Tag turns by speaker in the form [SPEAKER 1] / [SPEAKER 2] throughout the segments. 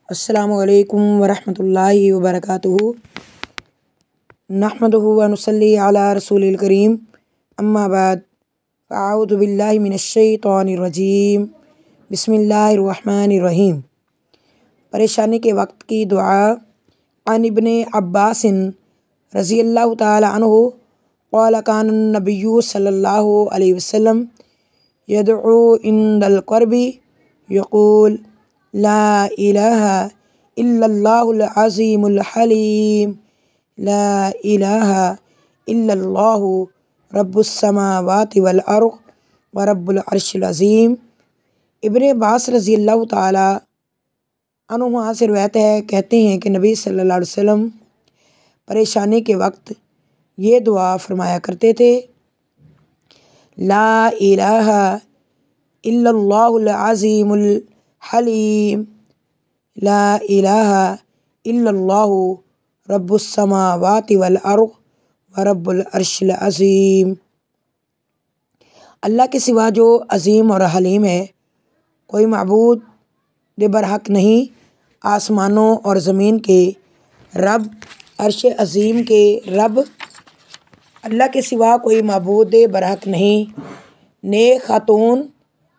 [SPEAKER 1] السلام علیکم ورحمۃ اللہ وبرکاتہ۔ نحمدہ و نصلی علی رسول الکریم، اما بعد، اعوذ باللہ من الشیطان الرجیم، بسم اللہ الرحمن الرحیم۔ پریشانی کے وقت کی دعا۔ عن ابن عباس رضی اللہ تعالی عنہ قال کان النبی صلی اللہ علیہ وسلم یدعو عند القرب یقول لا الہ الا اللہ العظیم الحلیم، لا الہ الا اللہ رب السماوات والارض ورب العرش العظیم۔ ابن عباس رضی اللہ تعالی عنہما سے روایت ہے، کہتے ہیں کہ نبی صلی اللہ علیہ وسلم پریشانی کے وقت یہ دعا فرمایا کرتے تھے، لا الہ الا اللہ العظیم الحلیم، لا الہ الا اللہ رب السماوات والارض ورب العرش العظیم۔ اللہ کے سوا جو عظیم اور حلیم ہے، کوئی معبود برحق نہیں، آسمانوں اور زمین کے رب، عرش عظیم کے رب، اللہ کے سوا کوئی معبود برحق نہیں۔ نیک خاتون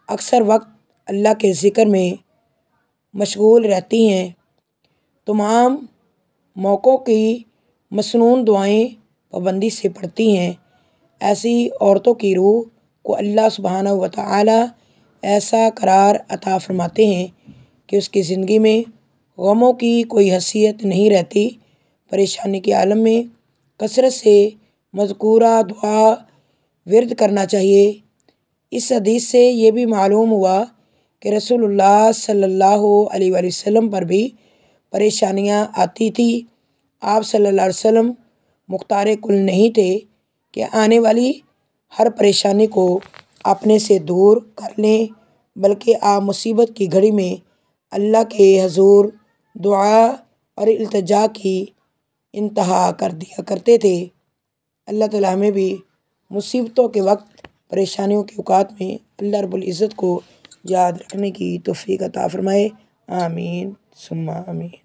[SPEAKER 1] اکثر وقت اللہ کے ذکر میں مشغول رہتی ہیں، تمام موقعوں کی مسنون دعائیں پابندی سے پڑھتی ہیں۔ ایسی عورتوں کی روح کو اللہ سبحانہ و تعالی ایسا قرار عطا فرماتے ہیں کہ اس کی زندگی میں غموں کی کوئی حیثیت نہیں رہتی۔ پریشانی کے عالم میں کثرت سے مذکورہ دعا ورد کرنا چاہیے۔ اس حدیث سے یہ بھی معلوم ہوا کہ رسول اللہ صلی اللہ علیہ وآلہ وسلم پر بھی پریشانیاں آتی تھیں۔ آپ صلی اللہ علیہ وسلم مختار کل نہیں تھے کہ آنے والی ہر پریشانی کو اپنے سے دور کر لیں، بلکہ آپ مصیبت کی گھڑی میں اللہ کے حضور دعا اور التجا کی انتہا کر دیا کرتے تھے۔ اللہ تعالیٰ ہمیں بھی مصیبتوں کے وقت، پریشانیوں کے اوقات میں اللہ رب العزت کو یاد رکھنے کی توفیق عطا فرمائے۔ آمین ثم آمین۔